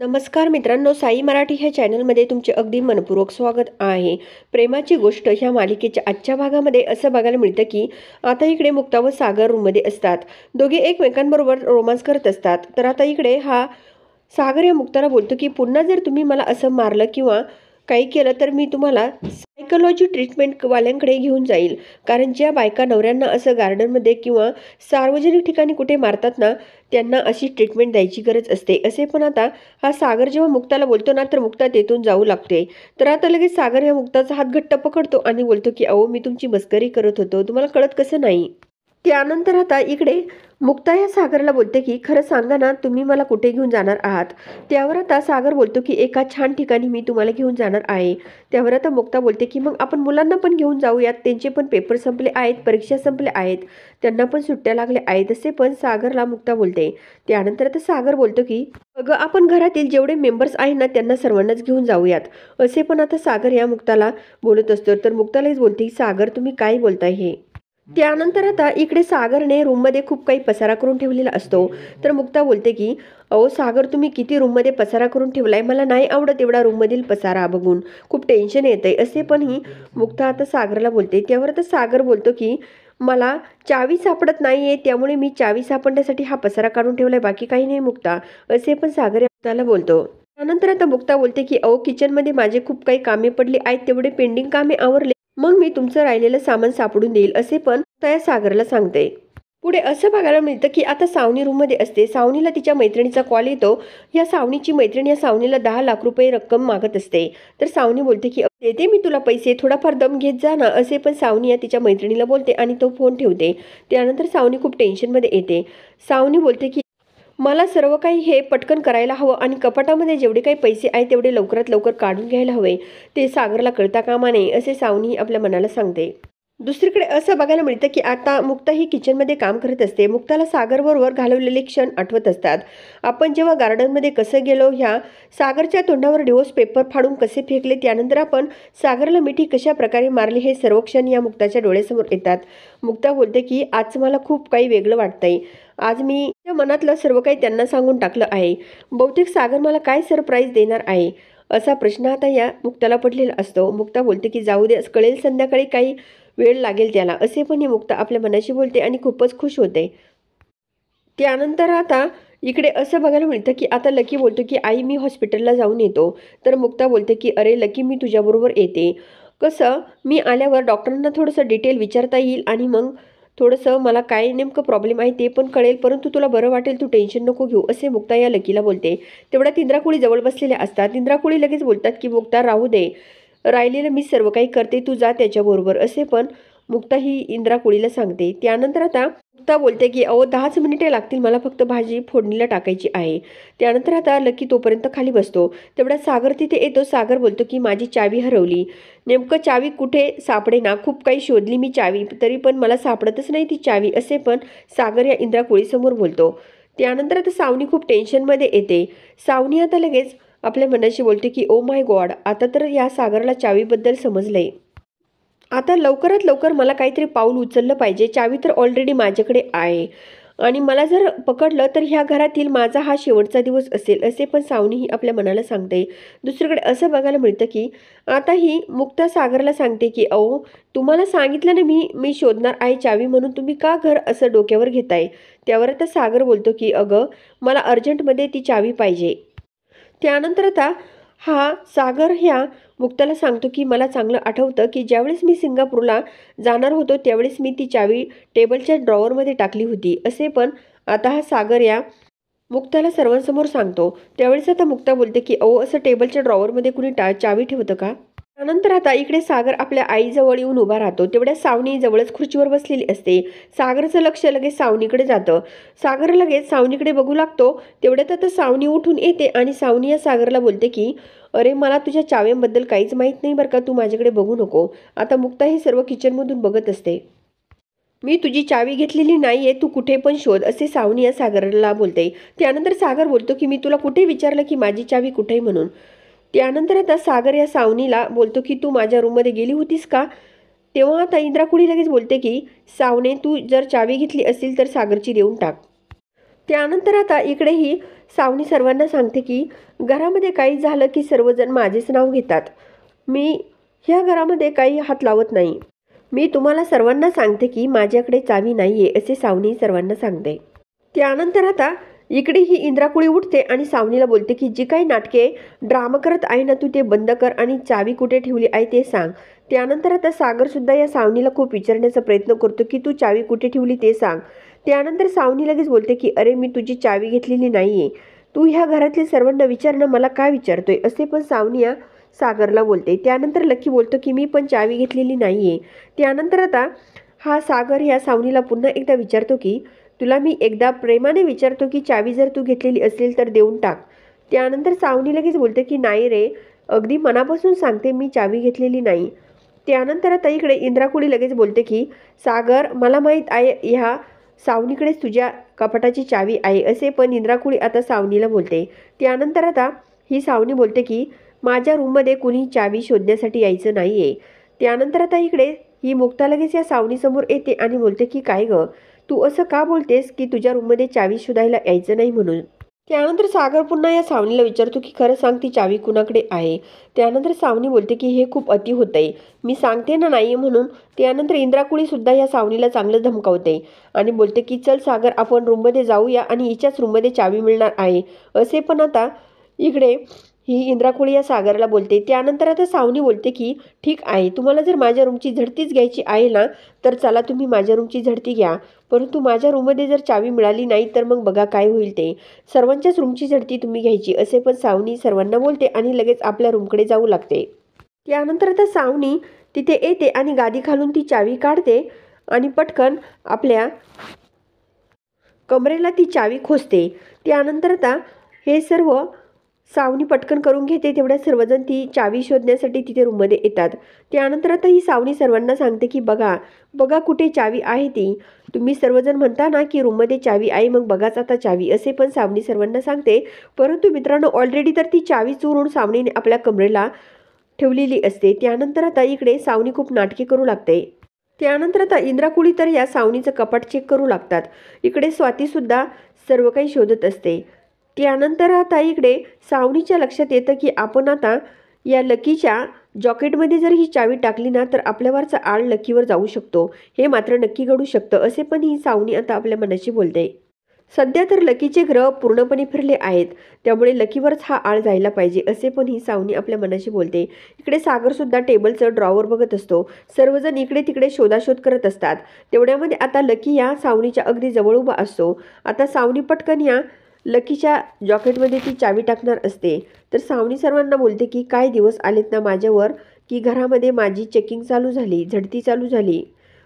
नमस्कार मित्रांनो, साई मराठी ह्या चॅनलमध्ये तुमचे अगदी मनपूर्वक स्वागत आहे. प्रेमाची गोष्ट ह्या मालिकेच्या आजच्या भागामध्ये असं बघायला मिळतं की आता इकडे मुक्ता व सागर रूममध्ये असतात. दोघे एकमेकांबरोबर रोमांस करत असतात. तर आता इकडे हा सागर या मुक्ताला बोलतो की पुन्हा जर तुम्ही मला असं मारलं किंवा काही केलं तर मी तुम्हाला सायकोलॉजी ट्रीटमेंटवाल्यांकडे घेऊन जाईल. कारण ज्या बायका नवऱ्यांना असं गार्डनमध्ये किंवा सार्वजनिक ठिकाणी कुठे मारतात ना, त्यांना अशी ट्रीटमेंट द्यायची गरज असते. असे पण आता हा सागर जेव्हा मुक्ताला बोलतो ना, तर मुक्ता तेथून जाऊ लागते. तर आता लगेच सागर या मुक्ताचा हात घट्ट पकडतो आणि बोलतो की अहो, मी तुमची मस्करी करत होतो, तुम्हाला कळत कसं नाही. त्यानंतर आता इकडे मुक्ता या सागरला बोलते की खरं सांगा ना, तुम्ही मला कुठे घेऊन जाणार आहात. त्यावर आता सागर बोलतो की एका छान ठिकाणी मी तुम्हाला घेऊन जाणार आहे. त्यावर आता मुक्ता बोलते की मग आपण मुलांना पण घेऊन जाऊयात, त्यांचे पण पेपर संपले आहेत, परीक्षा संपल्या आहेत, त्यांना पण सुट्ट्या लागल्या आहेत, असे पण सागरला मुक्ता बोलते. त्यानंतर आता सागर बोलतो की अगं, आपण घरातील जेवढे मेंबर्स आहेत ना, त्यांना सर्वांनाच घेऊन जाऊयात, असे पण आता सागर या मुक्ताला बोलत असतो. तर मुक्तालाच बोलते सागर, तुम्ही काय बोलताय हे. त्यानंतर आता इकडे सागरने रूममध्ये खूप काही पसारा करून ठेवलेला असतो. तर मुक्ता बोलते की अहो सागर, तुम्ही किती रूममध्ये पसारा करून ठेवलाय, मला नाही आवडत एवढा रूममधील पसारा बघून, खूप टेन्शन येतंय, असे पण ही मुक्ता आता सागरला बोलते. त्यावर आता सागर बोलतो की मला चावी सापडत नाहीये, त्यामुळे मी चावी सापडण्यासाठी हा पसारा काढून ठेवलाय, बाकी काही नाही मुक्ता, असे पण सागर या मुक्ताला बोलतो. त्यानंतर आता मुक्ता बोलते की अहो, किचनमध्ये माझे खूप काही कामे पडली आहेत, तेवढे पेंडिंग कामे आवरले, मग मी तुमचं राहिलेलं सामान सापडून देईल, असे पण त्या सागरला सांगते. पुढे असं बघायला मिळतं की आता सावनी रूममध्ये असते. सावनीला तिच्या मैत्रिणीचा कॉल येतो. या सावनीची मैत्रीण या सावनीला 10 लाख रुपये रक्कम मागत असते. तर सावनी बोलते की देते मी तुला पैसे, थोडाफार दम घेत जा ना, असे पण सावनी या तिच्या मैत्रिणीला बोलते आणि तो फोन ठेवते. त्यानंतर सावनी खूप टेन्शनमध्ये येते. सावनी बोलते की मला सर्व काही हे पटकन करायला हवं आणि कपाटामध्ये जेवढे काही पैसे आहेत तेवढे लवकरात लवकर काढून घ्यायला हवे, ते सागरला कळता कामा नये, असे सावनी आपल्या मनाला सांगते. दुसरीकडे असं बघायला मिळतं की आता मुक्ता ही किचनमध्ये काम करत असते. मुक्ताला सागरबरोबर घालवलेले क्षण आठवत असतात. आपण जेव्हा गार्डनमध्ये कसं गेलो, ह्या सागरच्या तोंडावर डिवोर्स पेपर फाडून कसे फेकले, त्यानंतर आपण सागरला मिठी कशा प्रकारे मारली, हे सर्व क्षण या मुक्ताच्या डोळ्यासमोर येतात. मुक्ता बोलते की आज मला खूप काही वेगळं वाटतंय. आज मी त्या मनातलं सर्व काही त्यांना सांगून टाकलं आहे. बहुतेक सागर मला काय सरप्राईज देणार आहे, असा प्रश्न आता या मुक्ताला पडलेला असतो. मुक्ता बोलते की जाऊ दे, कळेल संध्याकाळी, काही वेळ लागेल त्याला, असे पण ही मुक्ता आपल्या मनाशी बोलते आणि खूपच खुश होते. त्यानंतर आता इकडे असं बघायला मिळतं की आता लकी बोलतो की आई, मी हॉस्पिटलला जाऊन येतो. तर मुक्ता बोलते की अरे लकी, मी तुझ्याबरोबर येते. कसं, मी आल्यावर डॉक्टरांना थोडंसं डिटेल विचारता येईल आणि मग थोडंसं मला काय नेमकं प्रॉब्लेम आहे ते पण कळेल, परंतु तुला बरं वाटेल, तू टेन्शन नको घेऊ, असे मुक्ता या लकीला बोलते. तेवढ्या इंद्राकुळी जवळ बसलेल्या असतात. इंद्राकुळी लगेच बोलतात की मुक्ता राहू दे, राहिलेलं मी सर्व काही करते, तू जा त्याच्याबरोबर, असे पण मुक्ता ही इंद्राकुळीला सांगते. त्यानंतर आता मुक्ता बोलते की अहो 10च मिनिटे लागतील, मला फक्त भाजी फोडणीला टाकायची आहे. त्यानंतर आता लकी तोपर्यंत खाली बसतो. तेवढ्या सागर तिथे येतो. सागर बोलतो की माझी चावी हरवली, नेमकं चावी कुठे सापडेना, खूप काही शोधली मी चावी, तरी पण मला सापडतच नाही ती चावी, असे पण सागर या इंद्राकुळीसमोर बोलतो. त्यानंतर आता सावनी खूप टेन्शनमध्ये येते. सावनी आता लगेच आपल्या मनाशी बोलते की ओ माय गॉड, आता तर या सागरला चावीबद्दल समजलंय. आता लवकरात लवकर मला काहीतरी पाऊल उचललं पाहिजे. चावी तर ऑलरेडी माझ्याकडे आहे आणि मला जर पकडलं तर ह्या घरातील माझा हा शेवटचा दिवस असेल, असे पण सावनी ही आपल्या मनाला सांगते. दुसरीकडे असं बघायला मिळतं की आता ही मुक्ता सागरला सांगते की अहो, तुम्हाला सांगितलं ना मी मी शोधणार आहे चावी म्हणून, तुम्ही का घर असं डोक्यावर घेताय. त्यावर आता सागर बोलतो की अगं, मला अर्जंटमध्ये ती चावी पाहिजे. त्यानंतर आता हा सागर ह्या मुक्ताला सांगतो की मला चांगलं आठवतं की ज्यावेळेस मी सिंगापूरला जाणार होतो त्यावेळेस मी ती चावी टेबलच्या ड्रॉवरमध्ये टाकली होती, असे पण आता हा सागर या मुक्ताला सर्वांसमोर सांगतो. त्यावेळेस आता मुक्ता बोलते की अहो, असं टेबलच्या ड्रॉवरमध्ये कुणी चावी ठेवतं का. त्यानंतर आता इकडे सागर आपल्या आईजवळ येऊन उभा राहतो. तेवढ्या सावनी जवळच खुर्चीवर बसलेली असते. सागरचं लक्ष लगेच सावनीकडे जातं. सागर लगेच सावनीकडे बघू लागतो. तेवढ्यात आता सावनी उठून येते आणि सावनी या सागरला बोलते की अरे, मला तुझ्या चाव्यांबद्दल काहीच माहीत नाही बरं का, तू माझ्याकडे बघू नको. आता मुक्ता हे सर्व किचनमधून बघत असते. मी तुझी चावी घेतलेली नाहीये, तू कुठे पण शोध, असे सावनी या सागरला बोलते. त्यानंतर सागर बोलतो की मी तुला कुठे विचारलं की माझी चावी कुठे म्हणून. त्यानंतर आता सागर या सावनीला बोलतो की तू माझ्या रूममध्ये गेली होतीस का. तेव्हा आता इंद्राकुडी लगेच बोलते की सावने, तू जर चावी घेतली असेल तर सागरची देऊन टाक. त्यानंतर आता इकडेही सावनी सर्वांना सांगते की घरामध्ये काही झालं की सर्वजण माझेच नाव घेतात. मी ह्या घरामध्ये काही हात लावत नाही. मी तुम्हाला सर्वांना सांगते की माझ्याकडे चावी नाही आहे असे सावनी सर्वांना सांगते. त्यानंतर आता इकडे ही इंद्राकुळी उठते आणि सावनीला बोलते की जी काही नाटके ड्रामा करत आहे ना तू ते बंद कर आणि चावी कुठे ठेवली आहे ते सांग. त्यानंतर आता सागरसुद्धा या सावनीला खूप विचारण्याचा प्रयत्न करतो की तू चावी कुठे ठेवली ते सांग. त्यानंतर सावनी लगेच बोलते की अरे मी तुझी चावी घेतलेली नाही आहे. तू ह्या घरातल्या सर्वांना विचारणं मला का विचारतोय असे पण सावनी या सागरला बोलते. त्यानंतर लक्की बोलतो की मी पण चावी घेतलेली नाही आहे. त्यानंतर आता हा सागर ह्या सावनीला पुन्हा एकदा विचारतो की तुला मी एकदा प्रेमाने विचारतो की चावी जर तू घेतलेली असेल तर देऊन टाक. त्यानंतर सावनी लगेच बोलते की नाही रे, अगदी मनापासून सांगते मी चावी घेतलेली नाही. त्यानंतर आता इकडे इंद्राकुडी लगेच बोलते की सागर मला माहीत आहे ह्या सावनीकडेच तुझ्या कपाटाची चावी आहे असे पण इंद्राकुडी आता सावनीला बोलते. त्यानंतर आता ही सावनी बोलते की माझ्या रूममध्ये कुणी चावी शोधण्यासाठी यायचं नाही आहे. त्यानंतर आता इकडे ही मुक्ता लगेच या सावनीसमोर येते आणि बोलते की काय गं, तू असं का बोलतेस की तुझ्या रूममध्ये चावी शोधायला यायचं नाही म्हणून. त्यानंतर सागर पुन्हा या सावनीला विचारतो की खरं सांग ती चावी कुणाकडे आहे. त्यानंतर सावनी बोलते की हे खूप अति होतंय, मी सांगते ना नाही म्हणून. त्यानंतर इंद्राकुळी सुद्धा या सावनीला चांगलं धमकावते आणि बोलते की चल सागर आपण रूममध्ये जाऊया आणि हिच्याच रूममध्ये चावी मिळणार आहे असे पण आता इकडे ही इंद्राकुळी या सागरला बोलते. त्यानंतर आता सावनी बोलते की ठीक आहे, तुम्हाला जर माझ्या रूमची झडतीच घ्यायची आहे ना तर चला तुम्ही माझ्या रूमची झडती घ्या, परंतु माझ्या रूममध्ये जर चावी मिळाली नाही तर मग बघा काय होईल ते. सर्वांच्याच रूमची झडती तुम्ही घ्यायची असे पण सावनी सर्वांना बोलते आणि लगेच आपल्या रूमकडे जाऊ लागते. त्यानंतर आता सावनी तिथे येते आणि गादी खालून ती चावी काढते आणि पटकन आपल्या कमरेला ती चावी खोसते. त्यानंतर आता हे सर्व सावनी पटकन करून घेते. तेवढ्या सर्वजण ती चावी शोधण्यासाठी तिथे रूममध्ये येतात. त्यानंतर आता ही सावनी सर्वांना सांगते की बघा बघा कुठे चावी आहे ती. तुम्ही सर्वजण म्हणता ना की रूममध्ये चावी आहे, मग बघाच आता चावी असे पण सावनी सर्वांना सांगते. परंतु मित्रांनो ऑलरेडी तर ती चावी चोरून सावनीने आपल्या कमरेला ठेवलेली असते. त्यानंतर आता इकडे सावनी खूप नाटके करू लागते. त्यानंतर आता इंद्राकुळी तर या सावनीचं कपाट चेक करू लागतात. इकडे स्वातीसुद्धा सर्व काही शोधत असते. त्यानंतर आता इकडे सावनीच्या लक्षात येतं की आपण आता या लकीच्या जॉकेटमध्ये जर ही चावी टाकली ना तर आपल्यावरचा आळ लकीवर जाऊ शकतो, हे मात्र नक्की घडू शकतं असे पण ही सावनी आता आपल्या मनाशी बोलते. सध्या तर लकीचे ग्रह पूर्णपणे फिरले आहेत, त्यामुळे लकीवरच हा आळ जायला पाहिजे असे पण ही सावनी आपल्या मनाशी बोलते. इकडे सागरसुद्धा टेबलचं ड्रॉवर बघत असतो. सर्वजण इकडे तिकडे शोधाशोध करत असतात. तेवढ्यामध्ये आता लकी या सावनीच्या अगदी जवळ उभा असतो. आता सावनी पटकन या लकीच्या जॉकेटमध्ये ती चावी टाकणार असते तर सावनी सर्वांना बोलते की काय दिवस आलेत ना माझ्यावर की घरामध्ये माझी चेकिंग चालू झाली, झडती चालू झाली,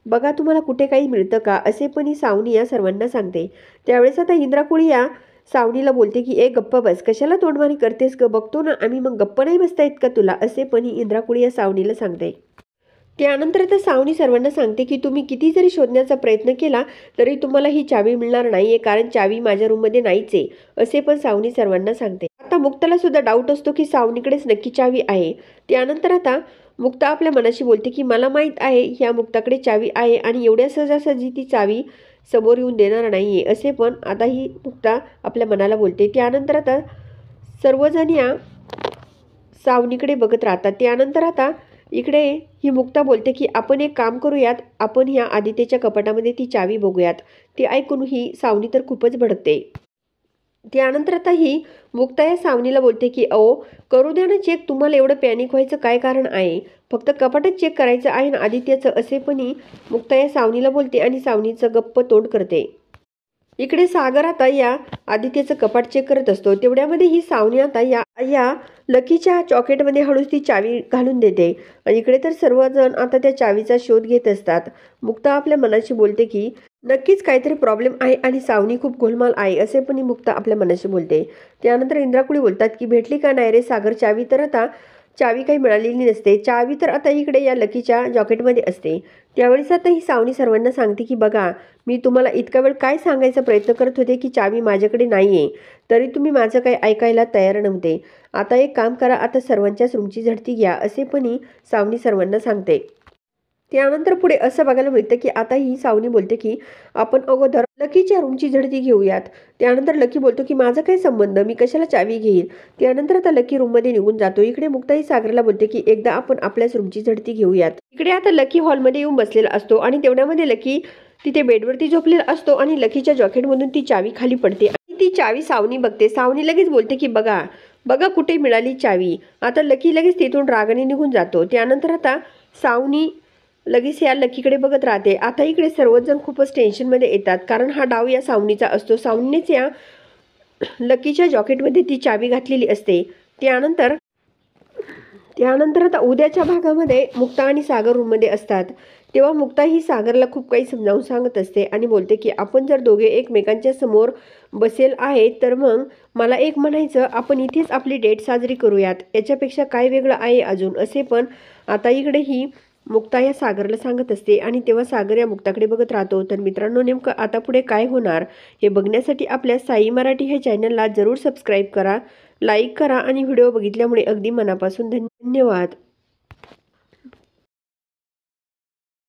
बघा तुम्हाला कुठे काही मिळतं का असे पण ही सावनी या सर्वांना सांगते. त्यावेळेस आता इंद्राकुळी या सावनीला बोलते की ए गप्प बस, कशाला तोंडमारी करतेस ग, बघतो ना आम्ही, मग गप्प नाही बसता येत का तुला असे पण ही इंद्राकुळी या सावनीला सांगते. त्यानंतर आता सावनी सर्वांना सांगते की तुम्ही किती जरी शोधण्याचा प्रयत्न केला तरी तुम्हाला ही चावी मिळणार नाहीये, कारण चावी माझ्या रूममध्ये नाहीच आहे असे पण सावनी सर्वांना सांगते. आता मुक्ताला सुद्धा डाऊट असतो की सावनीकडेच नक्की चावी आहे. त्यानंतर आता मुक्ता आपल्या मनाशी बोलते की मला माहीत आहे ह्या मुक्ताकडे चावी आहे आणि एवढ्या सहजासहजी ती चावी समोर येऊन देणार नाहीये असे पण आता ही मुक्ता आपल्या मनाला बोलते. त्यानंतर आता सर्वजण या सावनीकडे बघत राहतात. त्यानंतर आता इकडे ही मुक्ता बोलते की आपण एक काम करूयात, आपण ह्या आदित्यच्या कपाटामध्ये ती चावी बघूयात. ते ऐकून ही सावनी तर खूपच भडकते. त्यानंतर आता ही मुक्ता या सावनीला बोलते की अहो करू द्या ना चेक, तुम्हाला एवढं पॅनिक व्हायचं काय कारण आहे, फक्त कपाटच चेक करायचं आहे ना आदित्यचं असे पण ही मुक्ता या सावनीला बोलते आणि सावनीचं गप्प तोंड करते. इकडे सागर आता या आदित्यचं कपाट चेक करत असतो. तेवढ्यामध्ये ही सावनी आता या या लकीच्या जॉकेटमध्ये हळूच ती चावी घालून देते आणि इकडे तर सर्वजण आता त्या चावीचा शोध घेत असतात. मुक्ता आपल्या मनाशी बोलते की नक्कीच काहीतरी प्रॉब्लेम आहे आणि सावनी खूप गोलमाल आहे असे पण ही मुक्ता आपल्या मनाशी बोलते. त्यानंतर इंद्राकुळी बोलतात की भेटली का नाही रे सागर चावी, तर आता चावी काही मिळालेली नसते. चावी तर आता इकडे या लकीच्या जॉकेटमध्ये असते. त्यावेळेस आता ही सावनी सर्वांना सांगते की बघा मी तुम्हाला इतका वेळ काय सांगायचा प्रयत्न करत होते की चावी माझ्याकडे नाही आहे, तरी तुम्ही माझं काही ऐकायला तयार नव्हते. आता एक काम करा, आता सर्वांच्याच रूमची झडती घ्या असे पण ही सावनी सर्वांना सांगते. त्यानंतर पुढे असं बघायला मिळतं की आता ही सावनी बोलते की आपण अगोदर लकीच्या रूमची झडती घेऊयात. त्यानंतर लकी बोलतो की माझा काय संबंध, मी कशाला चावी घेईल. त्यानंतर आता लकी रूममध्ये निघून जातो. इकडे मुक्ताही सागरला बोलते की एकदा आपण आपल्याच रूमची झडती घेऊयात. इकडे आता लकी हॉलमध्ये येऊन बसलेला असतो आणि तेवढ्यामध्ये लकी तिथे बेडवरती झोपलेला असतो आणि लकीच्या जॉकेटमधून ती चावी खाली पडते आणि ती चावी सावनी बघते. सावनी लगेच बोलते की बघा बघा कुठे मिळाली चावी. आता लकी लगेच तिथून रागाने निघून जातो. त्यानंतर आता सावनी लगेच या लकीकडे बघत राहते. आता इकडे सर्वजण खूपच टेन्शनमध्ये येतात कारण हा डाव या सावनीचा असतो. सावनीनेच या लकीच्या जॉकेटमध्ये ती चावी घातलेली असते. त्यानंतर त्यानंतर आता उद्याच्या भागामध्ये मुक्ता आणि सागर रूममध्ये असतात. तेव्हा मुक्ता ही सागरला खूप काही समजावून सांगत असते आणि बोलते की आपण जर दोघे एकमेकांच्या समोर बसेल आहे तर मग मला एक म्हणायचं आपण इथेच आपली डेट साजरी करूयात, याच्यापेक्षा काय वेगळं आहे अजून असे. पण आता इकडे ही मुक्ता या सागरला सांगत असते आणि तेव्हा सागर या मुक्ताकडे बघत राहतो. तर मित्रांनो, नेमकं आता पुढे काय होणार हे बघण्यासाठी आपल्या साई मराठी ह्या चॅनलला जरूर सबस्क्राईब करा, लाईक करा आणि व्हिडिओ बघितल्यामुळे अगदी मनापासून धन्यवाद.